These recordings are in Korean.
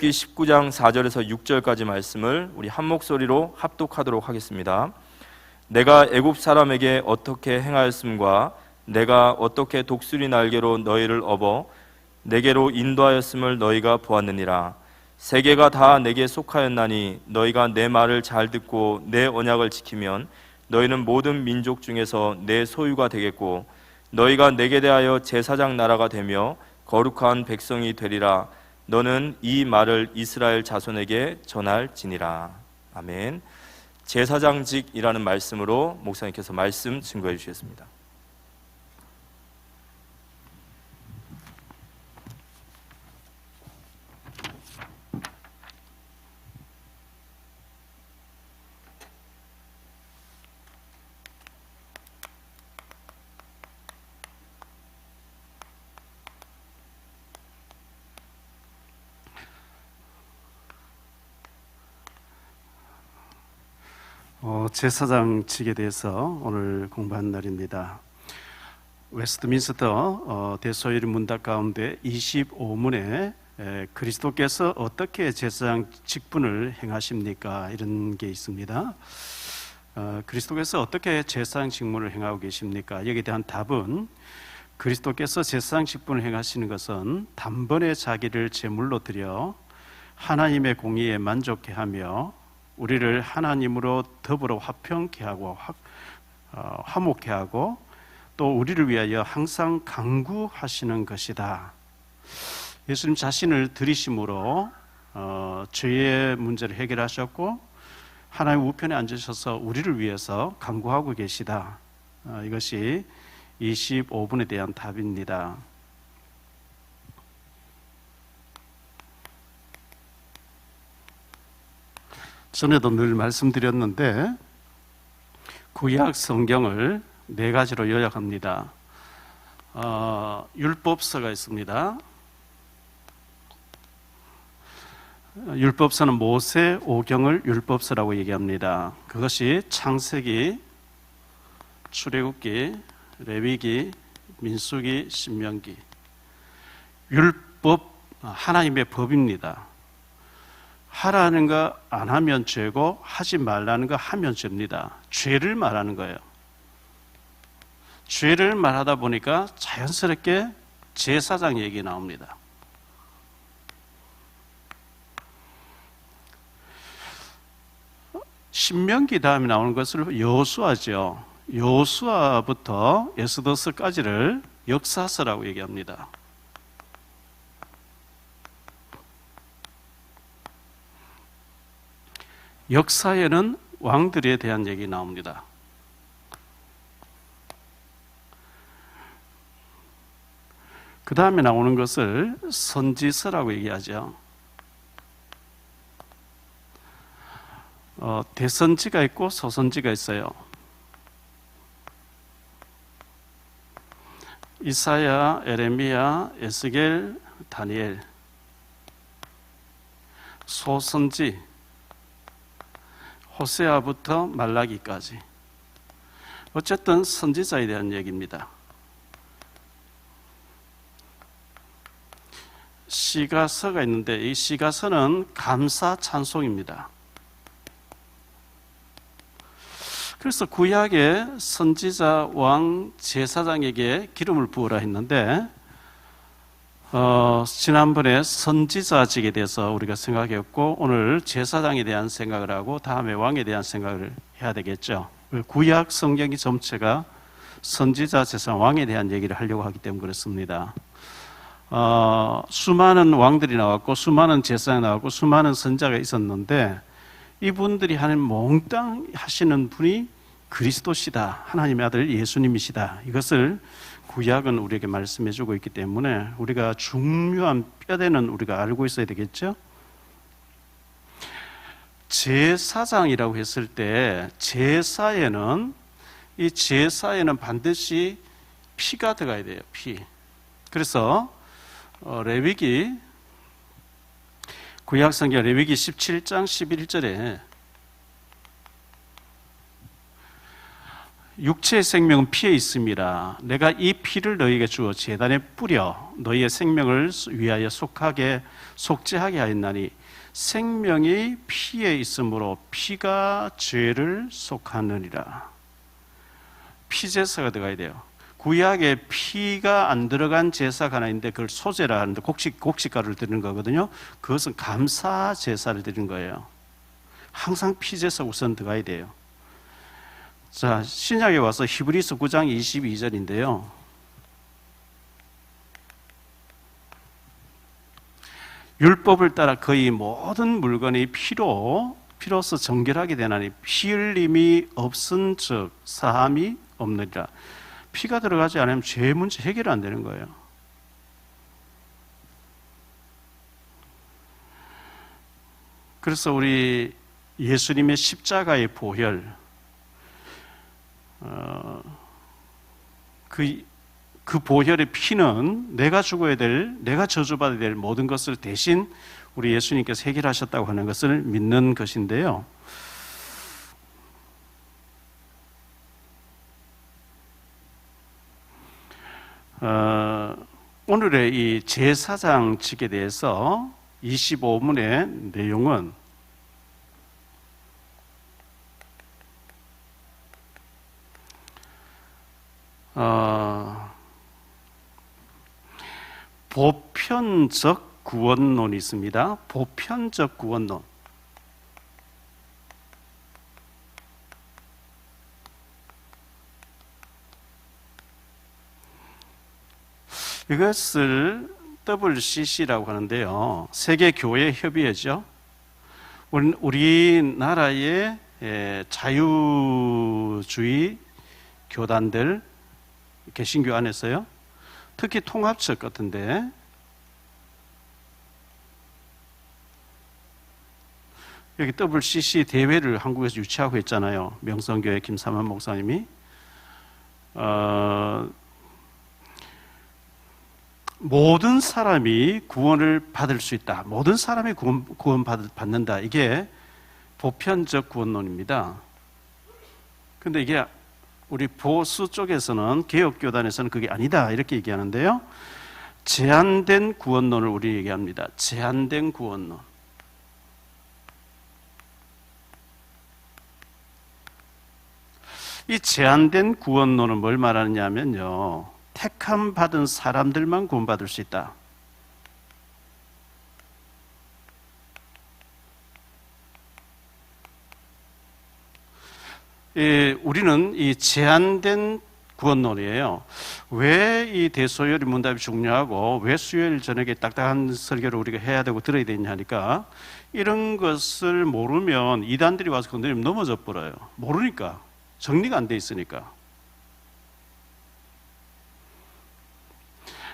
기 19장 4절에서 6절까지 말씀을 우리 한 목소리로 합독하도록 하겠습니다. 내가 애굽 사람에게 어떻게 행하였음과 내가 어떻게 독수리 날개로 너희를 업어 내게로 인도하였음을 너희가 보았느니라. 세계가 다 내게 속하였나니 너희가 내 말을 잘 듣고 내 언약을 지키면 너희는 모든 민족 중에서 내 소유가 되겠고 너희가 내게 대하여 제사장 나라가 되며 거룩한 백성이 되리라. 너는 이 말을 이스라엘 자손에게 전할지니라. 아멘. 제사장직이라는 말씀으로 목사님께서 말씀 증거해 주시겠습니다. 제사장직에 대해서 오늘 공부한 날입니다. 웨스트민스터 대소일 문답 가운데 25문에 그리스도께서 어떻게 제사장 직분을 행하십니까? 이런 게 있습니다. 그리스도께서 어떻게 제사장 직분을 행하고 계십니까? 여기에 대한 답은 그리스도께서 제사장 직분을 행하시는 것은 단번에 자기를 제물로 드려 하나님의 공의에 만족해 하며 우리를 하나님으로 더불어 화평케 하고 화목케 하고 또 우리를 위하여 항상 간구하시는 것이다. 예수님 자신을 들이심으로 죄의 문제를 해결하셨고 하나님 우편에 앉으셔서 우리를 위해서 간구하고 계시다. 이것이 25분에 대한 답입니다. 전에도 늘 말씀드렸는데 구약 성경을 네 가지로 요약합니다. 율법서가 있습니다. 율법서는 모세 오경을 율법서라고 얘기합니다. 그것이 창세기, 출애굽기, 레위기, 민수기, 신명기. 율법, 하나님의 법입니다. 하라는 거 안 하면 죄고 하지 말라는 거 하면 죄입니다. 죄를 말하는 거예요. 죄를 말하다 보니까 자연스럽게 제사장 얘기 나옵니다. 신명기 다음에 나오는 것을 여호수아죠. 여호수아부터 에스더서까지를 역사서라고 얘기합니다. 역사에는 왕들에 대한 얘기 나옵니다. 그 다음에 나오는 것을 선지서라고 얘기하죠. 대선지가 있고 소선지가 있어요. 이사야, 에레미야, 에스겔, 다니엘. 소선지 호세아부터 말라기까지. 어쨌든 선지자에 대한 얘기입니다. 시가서가 있는데 이 시가서는 감사 찬송입니다. 그래서 구약의 선지자, 왕, 제사장에게 기름을 부으라 했는데 지난번에 선지자직에 대해서 우리가 생각했고 오늘 제사장에 대한 생각을 하고 다음에 왕에 대한 생각을 해야 되겠죠. 구약 성경이 전체가 선지자, 제사장, 왕에 대한 얘기를 하려고 하기 때문에 그렇습니다. 수많은 왕들이 나왔고 수많은 제사장이 나왔고 수많은 선지자가 있었는데 이분들이 하는 몽땅 하시는 분이 그리스도시다. 하나님의 아들 예수님이시다. 이것을 구약은 우리에게 말씀해 주고 있기 때문에 우리가 중요한 뼈대는 우리가 알고 있어야 되겠죠. 제사장이라고 했을 때 제사에는 반드시 피가 들어가야 돼요. 피. 그래서 레위기 구약성경 레위기 17장 11절에 육체의 생명은 피에 있습니다. 내가 이 피를 너희에게 주어 제단에 뿌려 너희의 생명을 위하여 속죄하게 하였나니 생명이 피에 있으므로 피가 죄를 속하느니라. 피제사가 들어가야 돼요. 구약에 피가 안 들어간 제사가 하나 있는데 그걸 소제라 하는데 곡식가루를 드리는 거거든요. 그것은 감사 제사를 드리는 거예요. 항상 피제사 우선 들어가야 돼요. 자, 신약에 와서 히브리서 9장 22절인데요. 율법을 따라 거의 모든 물건이 피로서 정결하게 되나니 피 흘림이 없은 즉 사함이 없느니라. 피가 들어가지 않으면 죄 문제 해결 안 되는 거예요. 그래서 우리 예수님의 십자가의 보혈, 그 보혈의 피는 내가 죽어야 될, 내가 저주받아야 될 모든 것을 대신 우리 예수님께서 해결하셨다고 하는 것을 믿는 것인데요. 오늘의 이 제사장직에 대해서 25문의 내용은 보편적 구원론이 있습니다. 보편적 구원론. 이것을 WCC라고 하는데요. 세계교회협의회죠. 우리나라의 자유주의 교단들, 개신교 안에서요. 특히 통합적 같은데 여기 WCC 대회를 한국에서 유치하고 있잖아요. 명성교회 김삼환 목사님이. 모든 사람이 구원을 받을 수 있다. 모든 사람이 구원받는다. 이게 보편적 구원론입니다. 근데 이게 우리 보수 쪽에서는, 개혁교단에서는 그게 아니다 이렇게 얘기하는데요. 제한된 구원론을 우리 얘기합니다. 제한된 구원론. 이 제한된 구원론은 뭘 말하느냐면요, 택함 받은 사람들만 구원받을 수 있다. 우리는 이 제한된 구원론이에요. 왜 이 대소요리 문답이 중요하고 왜 수요일 저녁에 딱딱한 설교를 우리가 해야 되고 들어야 되냐 하니까, 이런 것을 모르면 이단들이 와서 건드리면 넘어져 버려요. 모르니까, 정리가 안 돼 있으니까.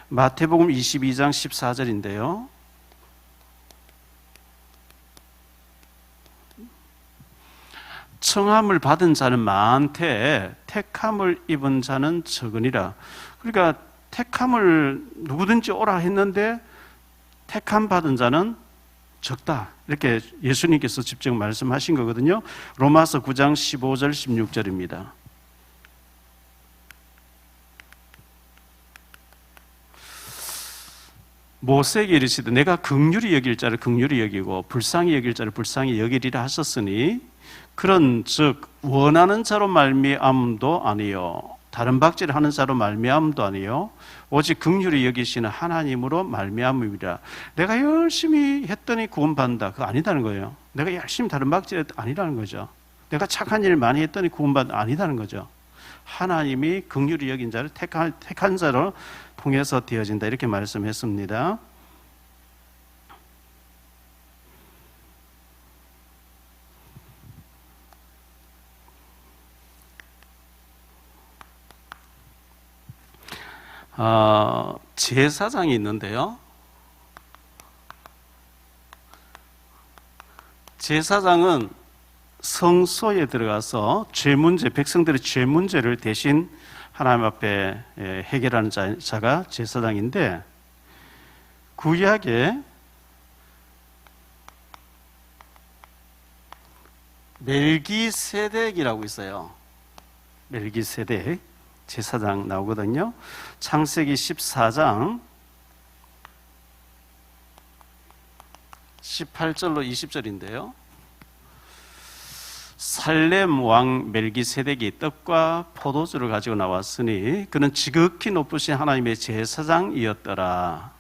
마태복음 22장 14절인데요. 청함을 받은 자는 많되 택함을 입은 자는 적으니라. 그러니까 택함을 누구든지 오라 했는데 택함 받은 자는 적다. 이렇게 예수님께서 직접 말씀하신 거거든요. 로마서 9장 15절 16절입니다. 모세에게 이르시되 내가 긍휼히 여길 자를 긍휼히 여기고 불쌍히 여길 자를 불쌍히 여기리라 하셨으니, 그런즉 원하는 자로 말미암음도 아니요 다른 박질을 하는 자로 말미암음도 아니요 오직 긍휼히 여기시는 하나님으로 말미암음이라. 내가 열심히 했더니 구원받는다, 그거 아니다는 거예요. 내가 열심히 다른 박질했더니 아니라는 거죠. 내가 착한 일 많이 했더니 구원받는다, 아니다는 거죠. 하나님이 긍휼히 여긴 자를 택한 자로 통해서 되어진다, 이렇게 말씀했습니다. 제사장이 있는데요. 제사장은 성소에 들어가서 죄 문제, 백성들의 죄 문제를 대신 하나님 앞에 해결하는 자가 제사장인데, 구약에 멜기세덱이라고 있어요. 멜기세덱 제사장 나오거든요. 창세기 14장 18절로 20절인데요. 살렘 왕 멜기세덱이 떡과 포도주를 가지고 나왔으니 그는 지극히 높으신 하나님의 제사장이었더라.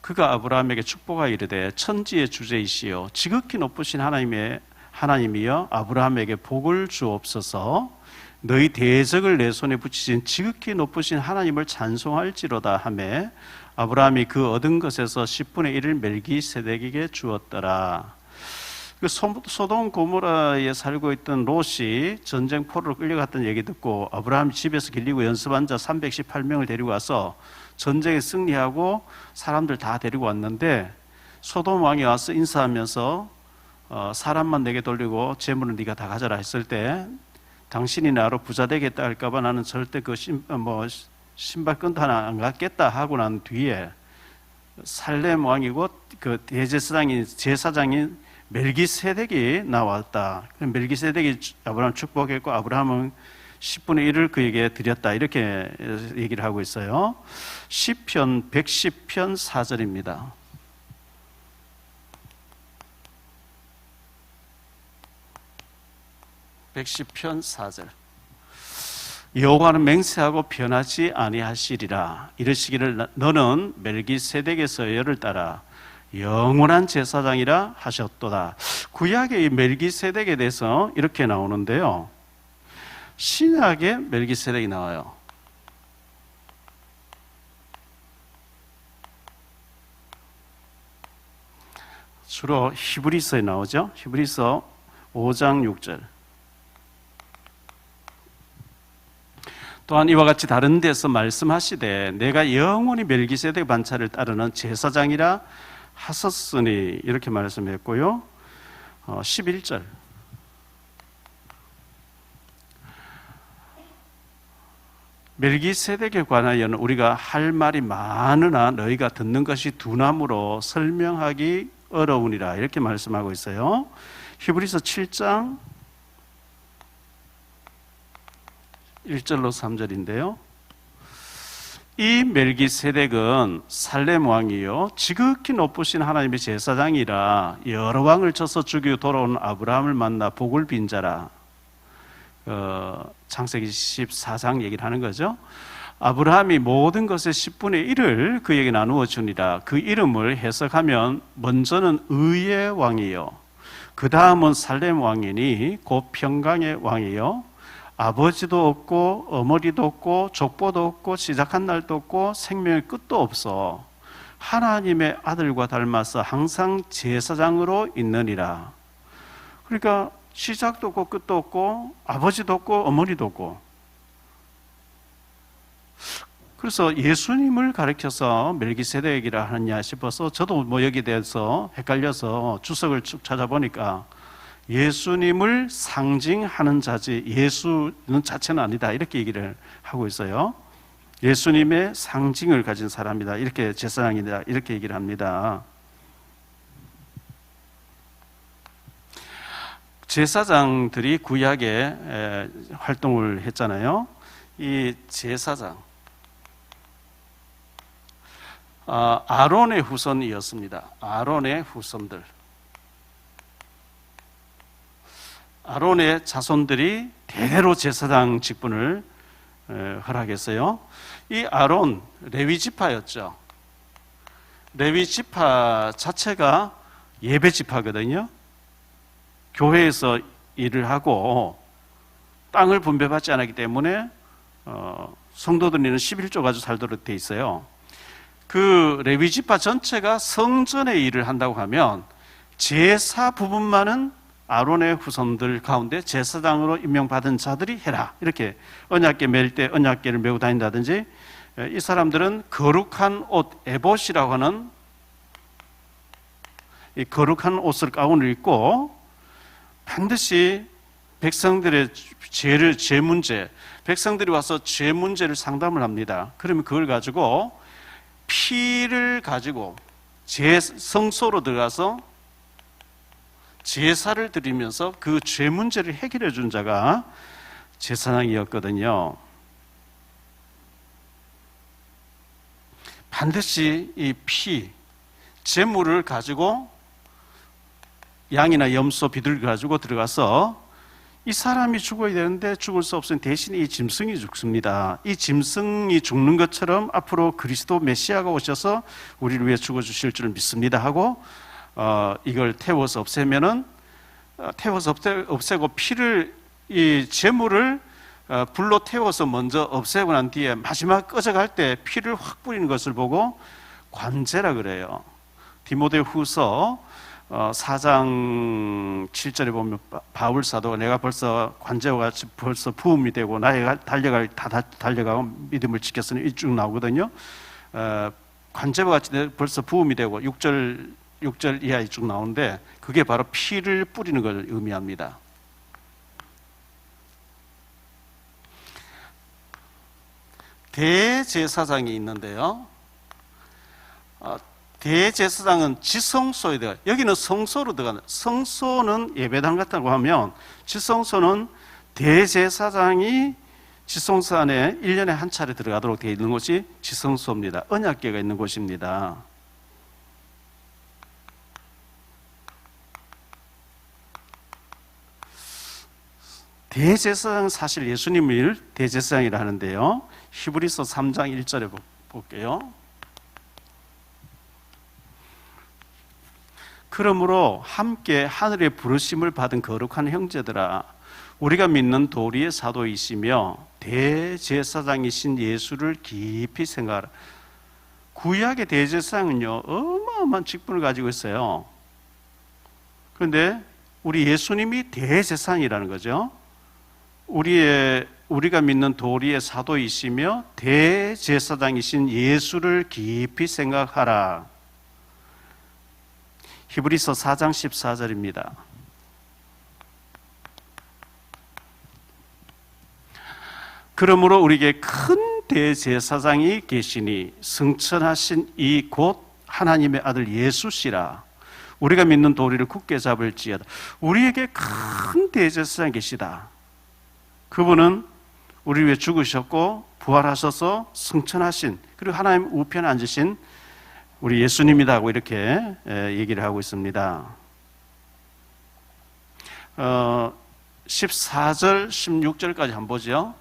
그가 아브라함에게 축복하 이르되 천지의 주제이시여 지극히 높으신 하나님이여 아브라함에게 복을 주옵소서. 너희 대적을 내 손에 붙이신 지극히 높으신 하나님을 찬송할지로다 하매 아브라함이 그 얻은 것에서 10분의 1을 멜기세덱에게 주었더라. 그 소돔 고모라에 살고 있던 롯이 전쟁포로로 끌려갔던 얘기 듣고 아브라함이 집에서 길리고 연습한 자 318명을 데리고 와서 전쟁에 승리하고 사람들 다 데리고 왔는데 소돔 왕이 와서 인사하면서 사람만 내게 돌리고 재물은 네가 다 가져라 했을 때 당신이 나로 부자 되겠다 할까봐 나는 절대 그 신발끈도 하나 안 갖겠다 하고 난 뒤에 살렘 왕이고 그 제사장인 멜기세덱이 나왔다. 멜기세덱이 아브라함 축복했고 아브라함은 10분의 1을 그에게 드렸다. 이렇게 얘기를 하고 있어요. 시편 110편 4절입니다. (110편) 4절. 여호와는 맹세하고 변하지 아니하시리라. 이르시기를 너는 멜기세덱의 열을 따라 영원한 제사장이라 하셨도다. 구약의 이 멜기세덱에 대해서 이렇게 나오는데요. 신약에 멜기세덱이 나와요. 주로 히브리서에 나오죠. 히브리서 5장 6절. 또한 이와 같이 다른 데서 말씀하시되 내가 영원히 멜기세덱 반차를 따르는 제사장이라 하셨으니 이렇게 말씀했고요. 11절. 멜기세덱에 관하여는 우리가 할 말이 많으나 너희가 듣는 것이 둔함으로 설명하기 어려우니라 이렇게 말씀하고 있어요. 히브리서 7장 1절로 3절인데요. 이 멜기세덱은 살렘 왕이요 지극히 높으신 하나님의 제사장이라 여러 왕을 쳐서 죽이고 돌아온 아브라함을 만나 복을 빈 자라. 창세기 14장 얘기를 하는 거죠. 아브라함이 모든 것의 10분의 1을 그에게 나누어 주니라. 그 이름을 해석하면 먼저는 의의 왕이요 그 다음은 살렘 왕이니 곧 평강의 왕이요 아버지도 없고 어머니도 없고 족보도 없고 시작한 날도 없고 생명의 끝도 없어 하나님의 아들과 닮아서 항상 제사장으로 있느니라. 그러니까 시작도 없고 끝도 없고 아버지도 없고 어머니도 없고. 그래서 예수님을 가리켜서 멜기세덱이라 하느냐 싶어서 저도 여기에 대해서 헷갈려서 주석을 쭉 찾아보니까 예수님을 상징하는 자지 예수는 자체는 아니다 이렇게 얘기를 하고 있어요. 예수님의 상징을 가진 사람이다 이렇게 제사장이다 이렇게 얘기를 합니다. 제사장들이 구약에 활동을 했잖아요. 이 제사장 아론의 후손이었습니다. 아론의 후손들, 아론의 자손들이 대대로 제사장 직분을 허락했어요. 이 아론 레위 지파였죠. 레위 지파 자체가 예배 지파거든요. 교회에서 일을 하고 땅을 분배받지 않았기 때문에 성도들은 11조 가지고 살도록 돼 있어요. 그 레위 지파 전체가 성전의 일을 한다고 하면 제사 부분만은 아론의 후손들 가운데 제사장으로 임명받은 자들이 해라 이렇게 언약궤 맬 때 언약궤를 메고 다닌다든지 이 사람들은 거룩한 옷 에봇이라고 하는 이 거룩한 옷을 가운을 입고 반드시 백성들의 죄 문제, 백성들이 와서 죄 문제를 상담을 합니다. 그러면 그걸 가지고 피를 가지고 성소로 들어가서 제사를 드리면서 그 죄 문제를 해결해 준 자가 제사장이었거든요. 반드시 이 제물을 가지고 양이나 염소, 비둘기 가지고 들어가서 이 사람이 죽어야 되는데 죽을 수 없으니 대신 이 짐승이 죽습니다. 이 짐승이 죽는 것처럼 앞으로 그리스도 메시아가 오셔서 우리를 위해 죽어주실 줄 믿습니다 하고 이걸 태워서 없애고 피를, 이 제물을 불로 태워서 먼저 없애고 난 뒤에 마지막 꺼져갈 때 피를 확 뿌리는 것을 보고 관제라 그래요. 디모데후서 4장 7절에 보면 바울 사도가 내가 벌써 관제와 같이 벌써 부음이 되고 나의 달려가고 믿음을 지켰으니 이쭉 나오거든요. 관제와 같이 벌써 부음이 되고 6절 이하에 쭉 나오는데 그게 바로 피를 뿌리는 걸 의미합니다. 대제사장이 있는데요. 대제사장은 지성소에 들어가요. 여기는 성소로 들어가는, 성소는 예배당 같다고 하면 지성소는 대제사장이 지성소 안에 1년에 한 차례 들어가도록 되어 있는 곳이 지성소입니다. 언약궤가 있는 곳입니다. 대제사장은 사실 예수님을 대제사장이라 하는데요. 히브리서 3장 1절에 볼게요. 그러므로 함께 하늘의 부르심을 받은 거룩한 형제들아, 우리가 믿는 도리의 사도이시며 대제사장이신 예수를 깊이 생각하라. 구약의 대제사장은요, 어마어마한 직분을 가지고 있어요. 그런데 우리 예수님이 대제사장이라는 거죠. 우리가 믿는 도리의 사도이시며 대제사장이신 예수를 깊이 생각하라. 히브리서 4장 14절입니다. 그러므로 우리에게 큰 대제사장이 계시니 승천하신 이 곧 하나님의 아들 예수시라. 우리가 믿는 도리를 굳게 잡을지어다. 우리에게 큰 대제사장이 계시다. 그분은 우리 위해 죽으셨고 부활하셔서 승천하신, 그리고 하나님 우편에 앉으신 우리 예수님이다 하고 이렇게 얘기를 하고 있습니다. 14절, 16절까지 한번 보죠.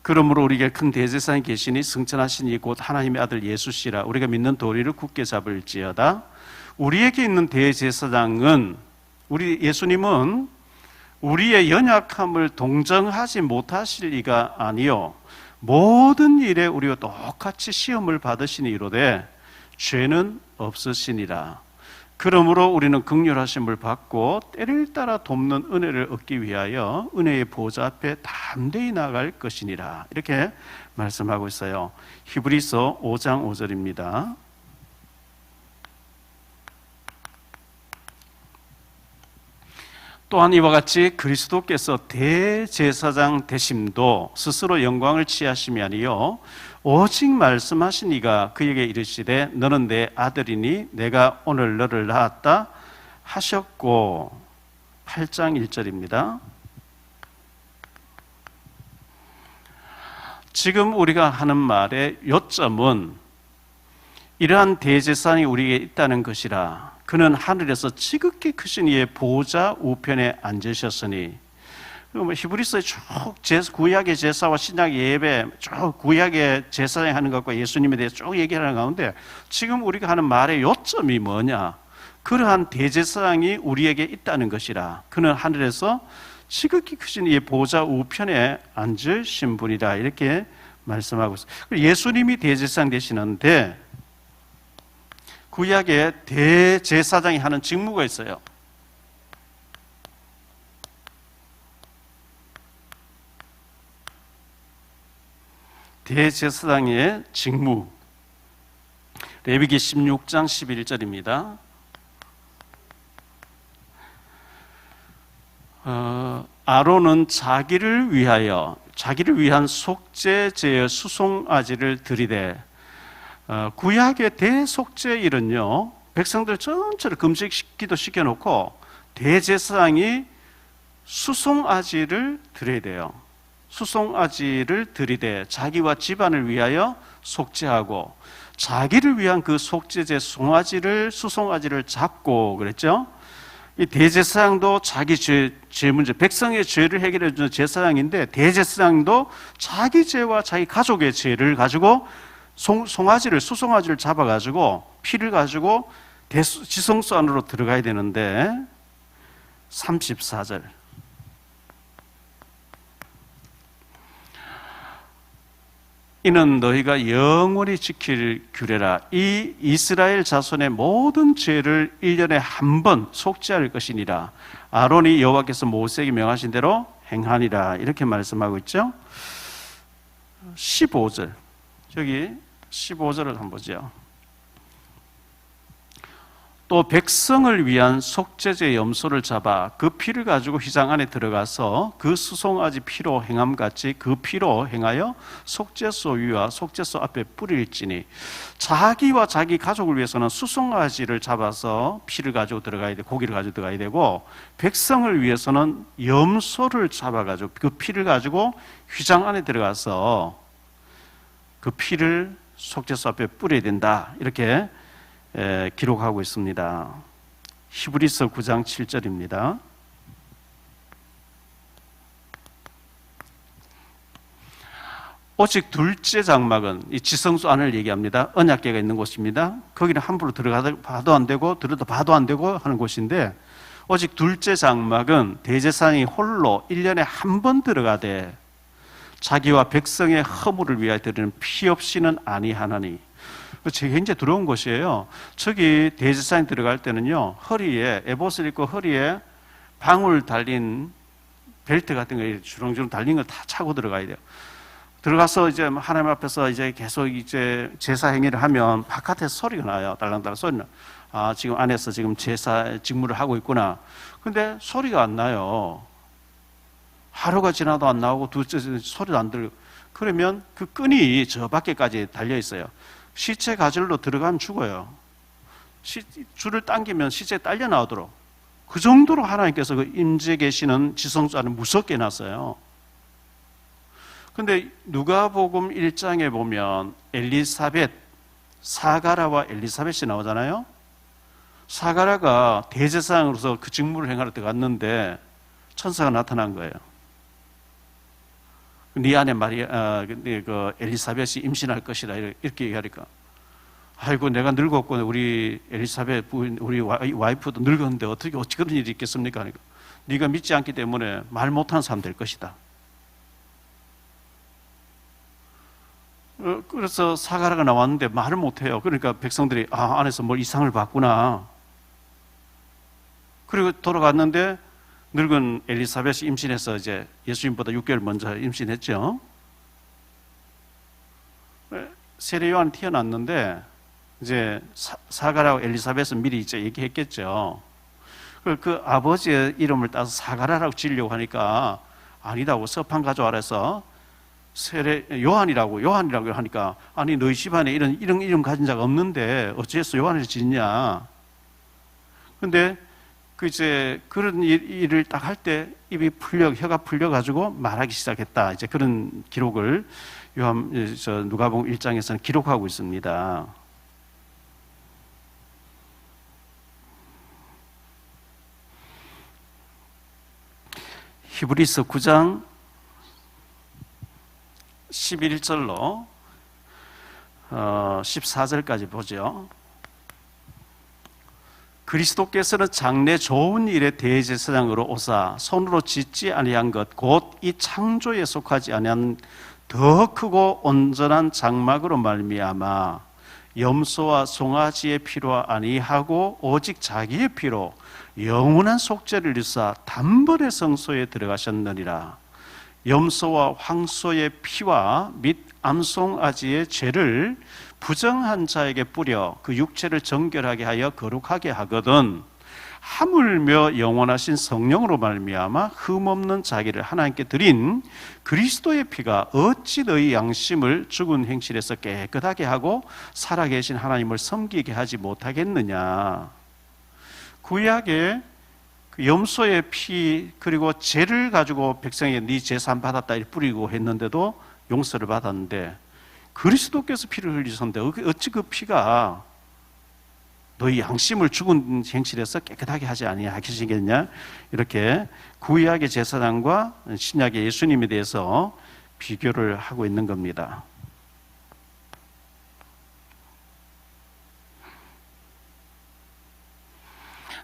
그러므로 우리에게 큰 대제사장이 계시니 승천하신 이 곧 하나님의 아들 예수시라. 우리가 믿는 도리를 굳게 잡을지어다. 우리에게 있는 대제사장은, 우리 예수님은 우리의 연약함을 동정하지 못하실 이가 아니요 모든 일에 우리와 똑같이 시험을 받으시니 이르되 죄는 없으시니라. 그러므로 우리는 긍휼하심을 받고 때를 따라 돕는 은혜를 얻기 위하여 은혜의 보좌 앞에 담대히 나아갈 것이니라. 이렇게 말씀하고 있어요. 히브리서 5장 5절입니다. 또한 이와 같이 그리스도께서 대제사장 되심도 스스로 영광을 취하심이 아니요 오직 말씀하신 이가 그에게 이르시되 너는 내 아들이니 내가 오늘 너를 낳았다 하셨고. 8장 1절입니다. 지금 우리가 하는 말의 요점은 이러한 대제사장이 우리에게 있다는 것이라. 그는 하늘에서 지극히 크신 이의 보좌 우편에 앉으셨으니. 히브리서의 쭉 구약의 제사와 신약의 예배, 쭉 구약의 제사장이 하는 것과 예수님에 대해서 쭉 얘기하는 가운데 지금 우리가 하는 말의 요점이 뭐냐? 그러한 대제사장이 우리에게 있다는 것이라. 그는 하늘에서 지극히 크신 이의 보좌 우편에 앉으신 분이다. 이렇게 말씀하고 있어요. 예수님이 대제사장 되시는데 구약에 대제사장이 하는 직무가 있어요. 대제사장의 직무, 레위기 16장 11절입니다. 아론은 자기를 위한 속죄제의 수송아지를 드리되, 구약의 대속죄일은요 백성들 전체를 금식기도 시켜놓고 대제사장이 수송아지를 드려야 돼요. 수송아지를 드리되 자기와 집안을 위하여 속죄하고, 자기를 위한 그 속죄제 수송아지를 잡고 그랬죠. 이 대제사장도 자기 죄 문제, 백성의 죄를 해결해 주는 제사장인데, 대제사장도 자기 죄와 자기 가족의 죄를 가지고 수송아지를 잡아가지고 피를 가지고 지성소 안으로 들어가야 되는데, 34절. 이는 너희가 영원히 지킬 규례라. 이 이스라엘 자손의 모든 죄를 1년에 한 번 속죄할 것이니라. 아론이 여호와께서 모세에게 명하신 대로 행하니라. 이렇게 말씀하고 있죠. 15절. 저기 15절을 한번 보죠. 또 백성을 위한 속죄제 염소를 잡아 그 피를 가지고 휘장 안에 들어가서 그 수송아지 피로 행함같이 그 피로 행하여 속죄소 위와 속죄소 앞에 뿌릴지니, 자기와 자기 가족을 위해서는 수송아지를 잡아서 피를 가지고 들어가야 돼, 고기를 가지고 들어가야 되고, 백성을 위해서는 염소를 잡아가지고 그 피를 가지고 휘장 안에 들어가서 그 피를 속죄소 앞에 뿌려야 된다. 이렇게 기록하고 있습니다. 히브리서 9장 7절입니다. 오직 둘째 장막은 이 지성소 안을 얘기합니다. 언약궤가 있는 곳입니다. 거기는 함부로 들어가도 봐도 안 되고 들어도 봐도 안 되고 하는 곳인데, 오직 둘째 장막은 대제사장이 홀로 1년에 한 번 들어가되 자기와 백성의 허물을 위하여 드리는 피 없이는 아니하나니. 제게 굉장히 두려운 것이에요. 저기 대제사장이 들어갈 때는요, 허리에 에봇을 입고 허리에 방울 달린 벨트 같은 거 주렁주렁 달린 걸 다 차고 들어가야 돼요. 들어가서 이제 하나님 앞에서 이제 계속 이제 제사 행위를 하면 바깥에서 소리가 나요. 달랑달랑 소리 나. 아, 지금 안에서 지금 제사 직무를 하고 있구나. 근데 소리가 안 나요. 하루가 지나도 안 나오고 둘째 소리도 안 들고. 그러면 그 끈이 저 밖에까지 달려 있어요. 시체 가절로 들어가면 죽어요. 줄을 당기면 시체에 딸려 나오도록. 그 정도로 하나님께서 그 임재 계시는 지성소 안을 무섭게 해놨어요. 근데 누가복음 1장에 보면 엘리사벳, 사가라와 엘리사벳이 나오잖아요. 사가라가 대제사장으로서 그 직무를 행하러 들어갔는데 천사가 나타난 거예요. 네 안에 그 엘리사벳이 임신할 것이다 이렇게 얘기하니까, 아이고 내가 늙었고 우리 엘리사벳 부인, 우리 와이프도 늙었는데 어떻게 그런 일이 있겠습니까? 그러니까 네가 믿지 않기 때문에 말 못하는 사람 될 것이다. 그래서 사가라가 나왔는데 말을 못해요. 그러니까 백성들이 안에서 뭘 이상을 봤구나. 그리고 돌아갔는데 늙은 엘리사벳이 임신해서 이제 예수님보다 6개월 먼저 임신했죠. 세례 요한이 태어났는데 이제 사가라와 엘리사벳은 미리 이제 얘기했겠죠. 그 아버지의 이름을 따서 사가라라고 지으려고 하니까 아니다고 서판 가져와라 해서 세례 요한이라고 하니까, 아니 너희 집안에 이런 이름 가진 자가 없는데 어째서 요한을 짓냐. 근데 이제 그런 일을 딱 할 때 혀가 풀려 가지고 말하기 시작했다. 이제 그런 기록을 누가복음 1장에서는 기록하고 있습니다. 히브리서 9장 11절로 14절까지 보죠. 그리스도께서는 장래 좋은 일의 대제사장으로 오사 손으로 짓지 아니한 것 곧 이 창조에 속하지 아니한 더 크고 온전한 장막으로 말미암아 염소와 송아지의 피로 아니하고 오직 자기의 피로 영원한 속죄를 이루사 단번에 성소에 들어가셨느니라. 염소와 황소의 피와 및 암송아지의 죄를 부정한 자에게 뿌려 그 육체를 정결하게 하여 거룩하게 하거든 하물며 영원하신 성령으로 말미암아 흠없는 자기를 하나님께 드린 그리스도의 피가 어찌 너희 양심을 죽은 행실에서 깨끗하게 하고 살아계신 하나님을 섬기게 하지 못하겠느냐. 구약의 그 염소의 피 그리고 죄를 가지고 백성에게 네 제사함 받았다 이렇게 뿌리고 했는데도 용서를 받았는데 그리스도께서 피를 흘리셨는데 어찌 그 피가 너희 양심을 죽은 행실에서 깨끗하게 하지 아니하시겠냐? 이렇게 구약의 제사장과 신약의 예수님에 대해서 비교를 하고 있는 겁니다.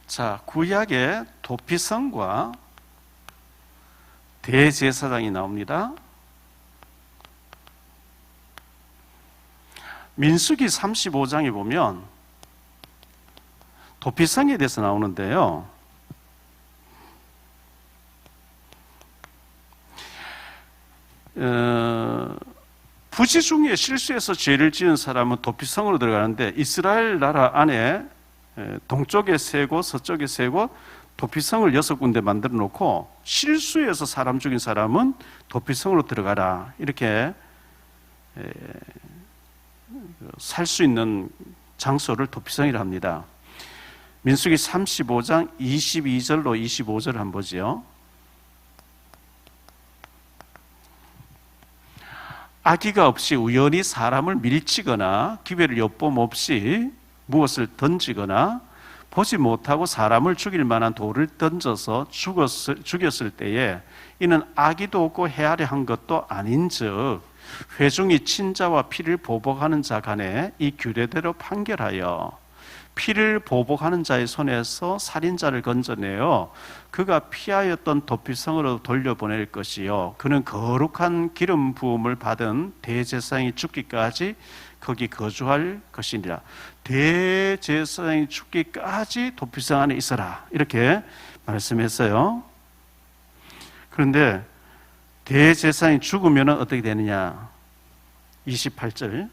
자, 구약의 도피성과 대제사장이 나옵니다. 민수기 35장에 보면 도피성에 대해서 나오는데요. 부지 중에 실수해서 죄를 지은 사람은 도피성으로 들어가는데 이스라엘 나라 안에 동쪽에 3곳, 서쪽에 3곳, 도피성을 6군데 만들어 놓고 실수해서 사람 죽인 사람은 도피성으로 들어가라. 이렇게 살 수 있는 장소를 도피성이라 합니다. 민수기 35장 22절로 25절 한번 보지요. 악의가 없이 우연히 사람을 밀치거나 기회를 엿봄 없이 무엇을 던지거나 보지 못하고 사람을 죽일 만한 돌을 던져서 죽였을 때에 이는 악의도 없고 헤아려 한 것도 아닌즉 회중이 친자와 피를 보복하는 자 간에 이 규례대로 판결하여 피를 보복하는 자의 손에서 살인자를 건져내어 그가 피하였던 도피성으로 돌려보낼 것이요 그는 거룩한 기름 부음을 받은 대제사장이 죽기까지 거기 거주할 것이니라. 대제사장이 죽기까지 도피성 안에 있어라 이렇게 말씀했어요. 그런데 대제사장이 죽으면 어떻게 되느냐? 28절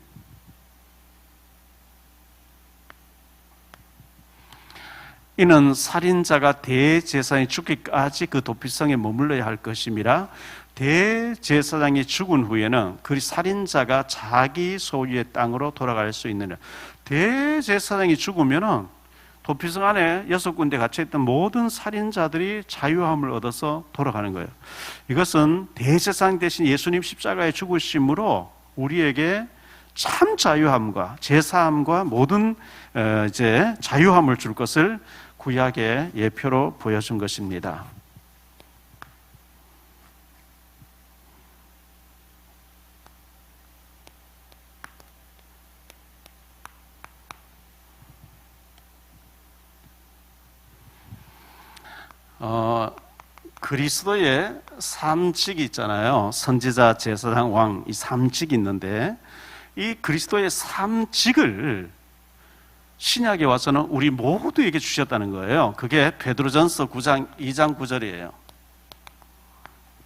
이는 살인자가 대제사장이 죽기까지 그 도피성에 머물러야 할 것임이라. 대제사장이 죽은 후에는 그 살인자가 자기 소유의 땅으로 돌아갈 수 있느냐. 대제사장이 죽으면 도피성 안에 6군데 갇혀있던 모든 살인자들이 자유함을 얻어서 돌아가는 거예요. 이것은 대제사장 대신 예수님 십자가에 죽으심으로 우리에게 참 자유함과 제사함과 모든 이제 자유함을 줄 것을 구약의 예표로 보여준 것입니다. 그리스도의 3직이 있잖아요. 선지자, 제사장, 왕, 이 3직이 있는데 이 그리스도의 3직을 신약에 와서는 우리 모두에게 주셨다는 거예요. 그게 베드로전서 9장 2장 9절이에요.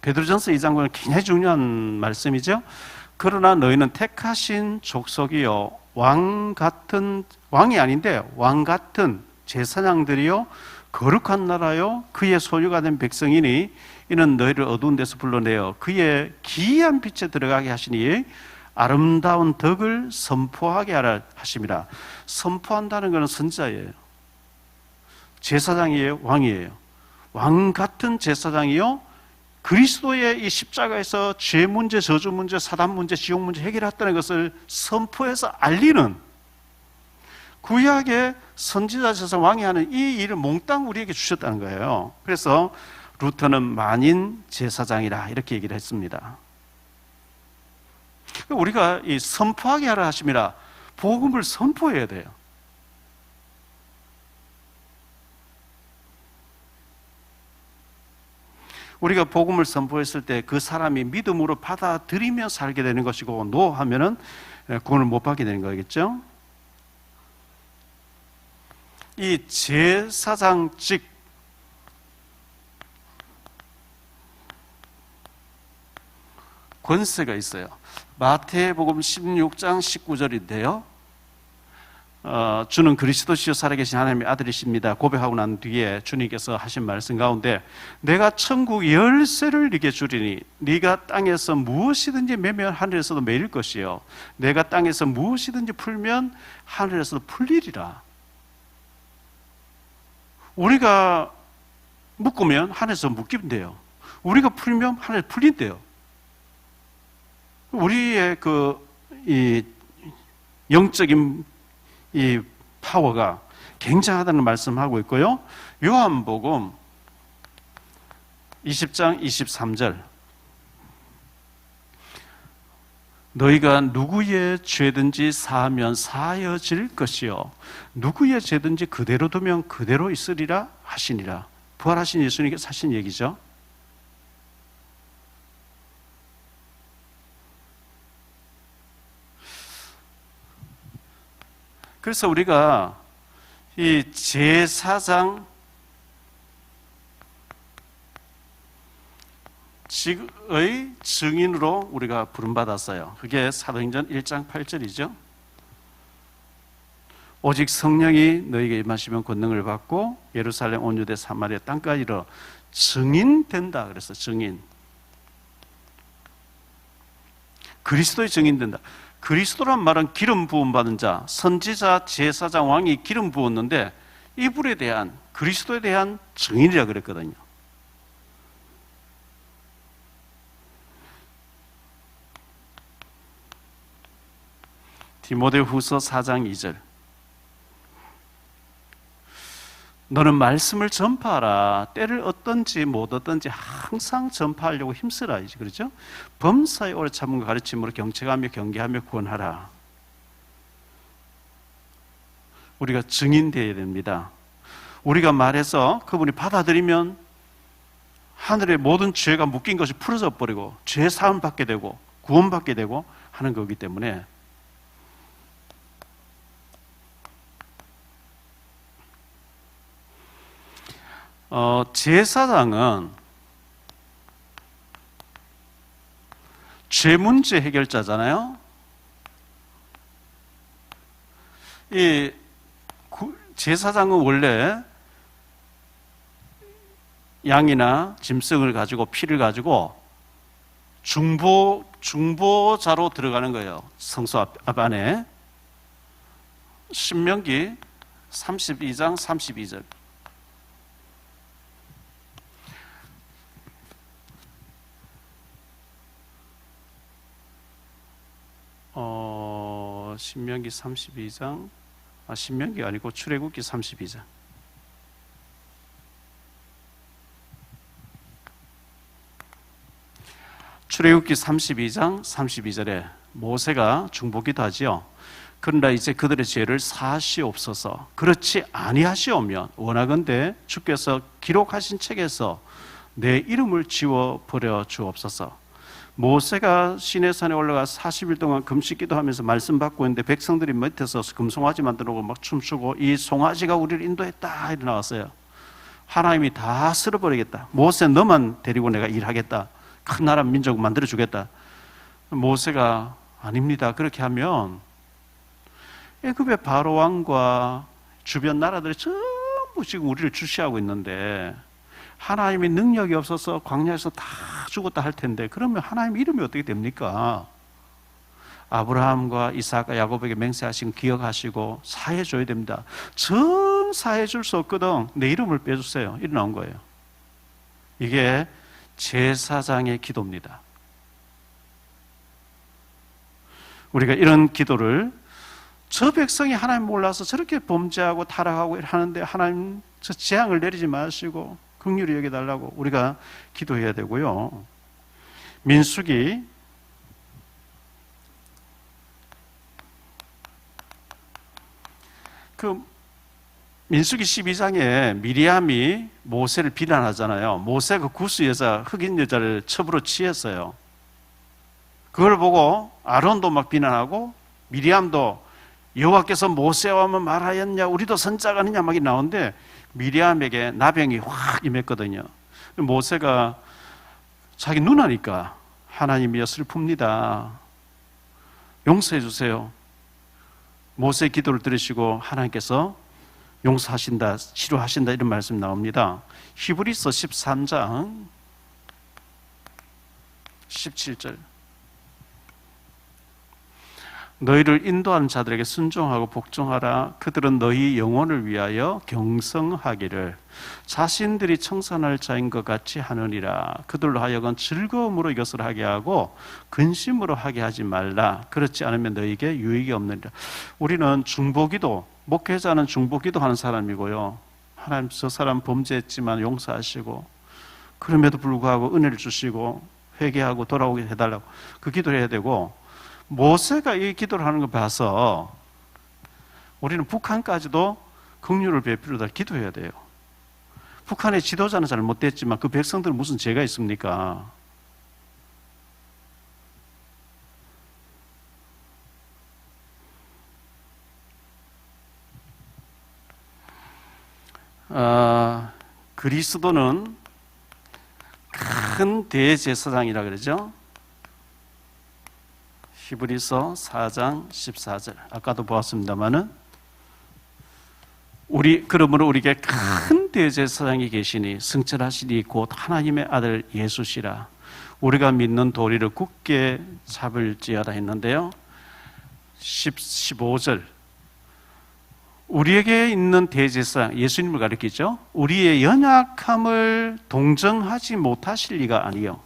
베드로전서 2장 9절은 굉장히 중요한 말씀이죠. 그러나 너희는 택하신 족속이요 왕이 아닌데 왕 같은 제사장들이요 거룩한 나라요 그의 소유가 된 백성이니 이는 너희를 어두운 데서 불러내어 그의 기이한 빛에 들어가게 하시니 아름다운 덕을 선포하게 하라 하심이라. 선포한다는 것은 선지자예요. 제사장이에요, 왕이에요. 왕 같은 제사장이요 그리스도의 이 십자가에서 죄 문제, 저주 문제, 사단 문제, 지옥 문제 해결했다는 것을 선포해서 알리는 구약의 선지자, 제사장, 왕이 하는 이 일을 몽땅 우리에게 주셨다는 거예요. 그래서 루터는 만인 제사장이라 이렇게 얘기를 했습니다. 우리가 이 선포하게 하라 하심이라 복음을 선포해야 돼요. 우리가 복음을 선포했을 때 그 사람이 믿음으로 받아들이며 살게 되는 것이고 노 하면은 구원을 못 받게 되는 거겠죠. 이 제사장직 권세가 있어요. 마태복음 16장 19절인데요. 주는 그리스도시요 살아계신 하나님의 아들이십니다. 고백하고 난 뒤에 주님께서 하신 말씀 가운데 내가 천국 열쇠를 네게 주리니 네가 땅에서 무엇이든지 매면 하늘에서도 매일 것이요 내가 땅에서 무엇이든지 풀면 하늘에서도 풀리리라. 우리가 묶으면 하늘에서 묶이면 돼요. 우리가 풀면 하늘에서 풀린대요. 우리의 이 영적인 이 파워가 굉장하다는 말씀하고 있고요. 요한복음 20장 23절. 너희가 누구의 죄든지 사하면 사하여질 것이요 누구의 죄든지 그대로 두면 그대로 있으리라 하시니라. 부활하신 예수님께서 하신 얘기죠. 그래서 우리가 이 제사장 의 증인으로 우리가 부름받았어요. 그게 사도행전 1장 8절이죠. 오직 성령이 너희에게 임하시면 권능을 받고 예루살렘 온 유대 사마리아 땅까지 이르러 증인된다. 그래서 증인. 그리스도의 증인된다. 그리스도란 말은 기름 부음 받은 자, 선지자, 제사장, 왕이 기름 부었는데 이분에 대한 그리스도에 대한 증인이라 그랬거든요. 디모데후서 4장 2절. 너는 말씀을 전파하라. 때를 얻든지 못 얻든지 항상 전파하려고 힘쓰라. 그렇죠? 범사에 오래 참음과 가르침으로 경책하며 경계하며 구원하라. 우리가 증인되어야 됩니다. 우리가 말해서 그분이 받아들이면 하늘의 모든 죄가 묶인 것이 풀어져 버리고 죄 사함 받게 되고 구원받게 되고 하는 거기 때문에 제사장은 죄 문제 해결자잖아요. 이 제사장은 원래 양이나 짐승을 가지고 피를 가지고 중보자로 들어가는 거예요. 성소 앞 안에. 신명기 32장 32절. 신명기 32장, 신명기 아니고 출애굽기 32장. 출애굽기 32장 32절에 모세가 중보기도 하지요. 그러나 이제 그들의 죄를 사하시옵소서. 그렇지 아니하시오면 원하건대 주께서 기록하신 책에서 내 이름을 지워버려 주옵소서. 모세가 시내산에 올라가 40일 동안 금식기도 하면서 말씀 받고 있는데 백성들이 밑에서 금송아지 만들고 막 춤추고 이 송아지가 우리를 인도했다 이렇게 나왔어요. 하나님이 다 쓸어버리겠다. 모세 너만 데리고 내가 일하겠다. 큰 나라 민족 만들어주겠다. 모세가 아닙니다. 그렇게 하면 애굽의 바로 왕과 주변 나라들이 전부 지금 우리를 주시하고 있는데 하나님의 능력이 없어서 광야에서 다 죽었다 할 텐데 그러면 하나님 이름이 어떻게 됩니까? 아브라함과 이삭과 야곱에게 맹세하신 기억하시고 사해줘야 됩니다. 전 사해줄 수 없거든. 내 이름을 빼주세요. 이래 나온 거예요. 이게 제사장의 기도입니다. 우리가 이런 기도를 저 백성이 하나님 몰라서 저렇게 범죄하고 타락하고 하는데 하나님 저 재앙을 내리지 마시고 긍휼히 여겨달라고 우리가 기도해야 되고요. 민수기 12장에 미리암이 모세를 비난하잖아요. 모세가 구스 여자, 흑인 여자를 첩으로 취했어요. 그걸 보고 아론도 막 비난하고 미리암도 여호와께서 모세와 말하였냐 우리도 선자가 아니냐 막 나오는데 미리암에게 나병이 확 임했거든요. 모세가 자기 누나니까 하나님이여 슬픕니다. 용서해 주세요. 모세의 기도를 들으시고 하나님께서 용서하신다, 치료하신다 이런 말씀 나옵니다. 히브리서 13장 17절. 너희를 인도하는 자들에게 순종하고 복종하라. 그들은 너희 영혼을 위하여 경성하기를 자신들이 청산할 자인 것 같이 하느니라. 그들로 하여금 즐거움으로 이것을 하게 하고 근심으로 하게 하지 말라. 그렇지 않으면 너희에게 유익이 없느니라. 우리는 중보기도, 목회자는 중보기도 하는 사람이고요. 하나님, 저 사람 범죄했지만 용서하시고 그럼에도 불구하고 은혜를 주시고 회개하고 돌아오게 해달라고 그 기도를 해야 되고, 모세가 이 기도를 하는 걸 봐서 우리는 북한까지도 긍휼을 베풀어다 기도해야 돼요. 북한의 지도자는 잘못됐지만 그 백성들은 무슨 죄가 있습니까? 그리스도는 큰 대제사장이라 그러죠. 히브리서 4장 14절 아까도 보았습니다마는 그러므로 우리에게 큰 대제사장이 계시니 승천하시니 곧 하나님의 아들 예수시라. 우리가 믿는 도리를 굳게 잡을지어다 했는데요. 15절 우리에게 있는 대제사장, 예수님을 가리키죠. 우리의 연약함을 동정하지 못하실 리가 아니요,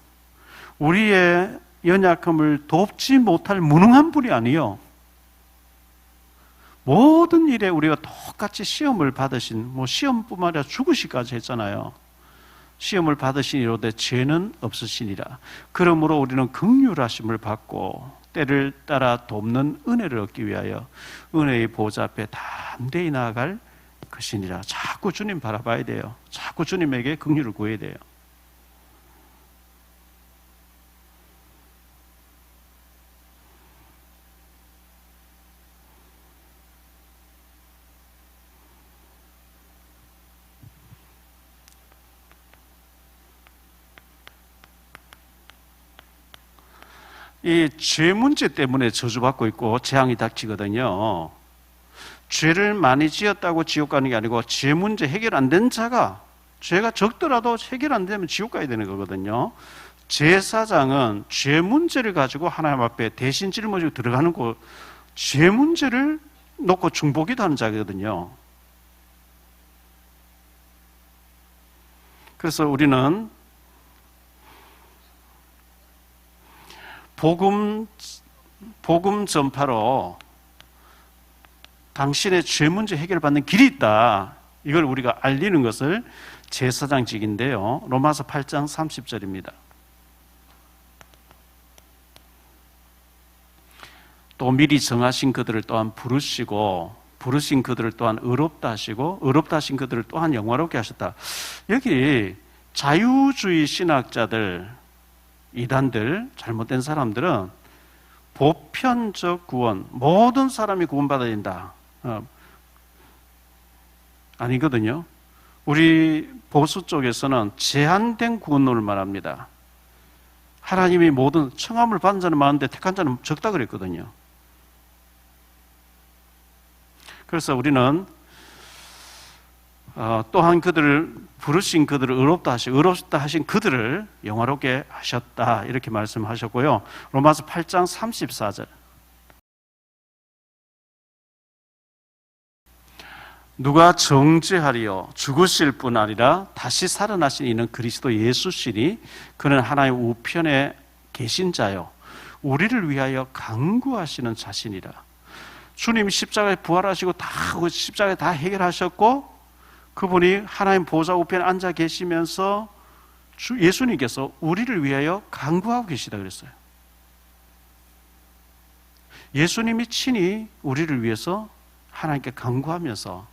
우리의 연약함을 돕지 못할 무능한 분이 아니요, 모든 일에 우리가 똑같이 시험을 받으신, 시험뿐만 아니라 죽으시까지 했잖아요. 시험을 받으신 이로되 죄는 없으시니라. 그러므로 우리는 긍휼하심을 받고 때를 따라 돕는 은혜를 얻기 위하여 은혜의 보좌 앞에 담대히 나아갈 것이니라. 자꾸 주님 바라봐야 돼요. 자꾸 주님에게 긍휼을 구해야 돼요. 이 죄 문제 때문에 저주받고 있고 재앙이 닥치거든요. 죄를 많이 지었다고 지옥 가는 게 아니고 죄 문제 해결 안 된 자가, 죄가 적더라도 해결 안 되면 지옥 가야 되는 거거든요. 제사장은 죄 문제를 가지고 하나님 앞에 대신 짊어지고 들어가는 곳, 죄 문제를 놓고 중보기도 하는 자거든요. 그래서 우리는 복음 전파로 당신의 죄 문제 해결받는 길이 있다, 이걸 우리가 알리는 것을 제사장직인데요. 로마서 8장 30절입니다. 또 미리 정하신 그들을 또한 부르시고 부르신 그들을 또한 의롭다 하시고 의롭다 하신 그들을 또한 영화롭게 하셨다. 여기 자유주의 신학자들, 이단들, 잘못된 사람들은 보편적 구원, 모든 사람이 구원받아야 된다, 아니거든요. 우리 보수 쪽에서는 제한된 구원론을 말합니다. 하나님이 모든 청함을 받은 자는 많은데 택한 자는 적다 그랬거든요. 그래서 우리는 또한 그들을 부르신 그들을 의롭다 하신 그들을 영화롭게 하셨다, 이렇게 말씀하셨고요. 로마서 8장 34절 누가 정죄하리요, 죽으실 뿐 아니라 다시 살아나신 이는 그리스도 예수시니 그는 하나님 우편에 계신 자요 우리를 위하여 간구하시는 자신이라. 주님이 십자가에 부활하시고 십자가에 다 해결하셨고, 그분이 하나님 보좌 우편에 앉아 계시면서 예수님께서 우리를 위하여 간구하고 계시다 그랬어요. 예수님이 친히 우리를 위해서 하나님께 간구하면서,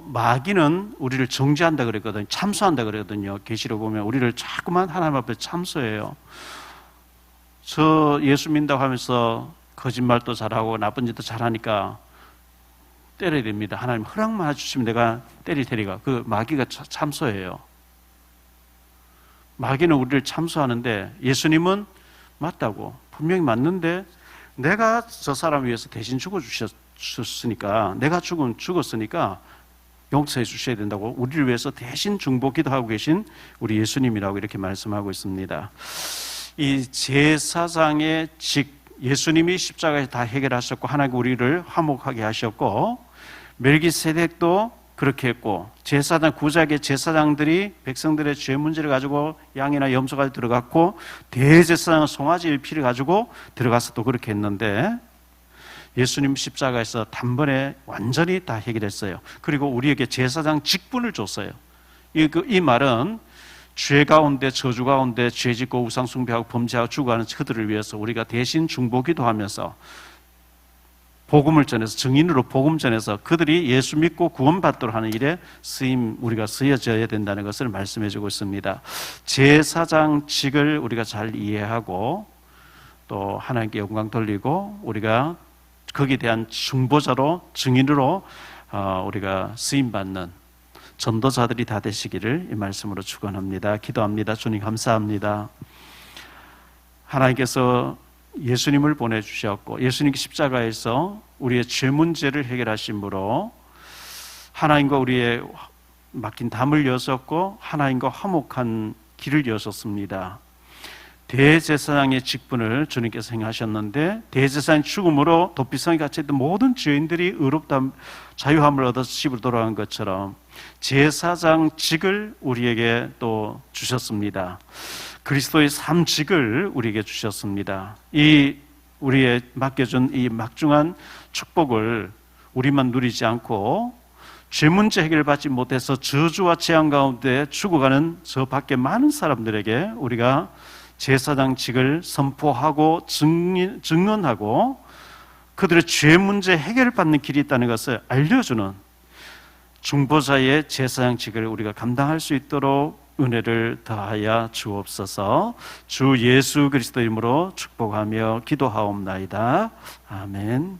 마귀는 우리를 정죄한다 그랬거든요. 참소한다 그랬거든요. 계시록 보면 우리를 자꾸만 하나님 앞에 참소해요. 저 예수 믿는다고 하면서 거짓말도 잘하고 나쁜 짓도 잘하니까 때려야 됩니다. 하나님 허락만 해주시면 내가 때릴 테니까. 그 마귀가 참소해요. 마귀는 우리를 참소하는데 예수님은 맞다고, 분명히 맞는데 내가 저 사람을 위해서 대신 죽어주셨으니까, 내가 죽었으니까 용서해 주셔야 된다고 우리를 위해서 대신 중보 기도하고 계신 우리 예수님이라고 이렇게 말씀하고 있습니다. 이 제사장의 예수님이 십자가에서 다 해결하셨고 하나님 우리를 화목하게 하셨고, 멜기세덱도 그렇게 했고, 제사장 구약의 제사장들이 백성들의 죄 문제를 가지고 양이나 염소가 들어갔고, 대제사장은 송아지의 피를 가지고 들어가서 또 그렇게 했는데, 예수님 십자가에서 단번에 완전히 다 해결했어요. 그리고 우리에게 제사장 직분을 줬어요. 이 말은 죄 가운데, 저주 가운데 죄 짓고 우상 숭배하고 범죄하고 죽어가는 그들을 위해서 우리가 대신 중보기도 하면서 복음을 전해서, 증인으로 복음 전해서 그들이 예수 믿고 구원받도록 하는 일에 우리가 쓰여져야 된다는 것을 말씀해 주고 있습니다. 제사장직을 우리가 잘 이해하고 또 하나님께 영광 돌리고 우리가 거기에 대한 중보자로, 증인으로 우리가 쓰임받는 전도자들이 다 되시기를 이 말씀으로 축원합니다. 기도합니다. 주님 감사합니다. 하나님께서 예수님을 보내주셨고, 예수님께 십자가에서 우리의 죄 문제를 해결하심으로 하나님과 우리의 막힌 담을 여셨고 하나님과 화목한 길을 여셨습니다. 대제사장의 직분을 주님께서 행하셨는데, 대제사장 죽음으로 도피성에 갇혀있던 모든 죄인들이 의롭다 자유함을 얻어서 집으로 돌아간 것처럼 제사장직을 우리에게 또 주셨습니다. 그리스도의 삶직을 우리에게 주셨습니다. 이 우리의 맡겨준 이 막중한 축복을 우리만 누리지 않고 죄 문제 해결받지 못해서 저주와 재앙 가운데 죽어가는 저 밖에 많은 사람들에게 우리가 제사장직을 선포하고 증언하고 그들의 죄 문제 해결받는 길이 있다는 것을 알려주는 중보자의 제사장직을 우리가 감당할 수 있도록 은혜를 더하여 주옵소서. 주 예수 그리스도 이름으로 축복하며 기도하옵나이다. 아멘.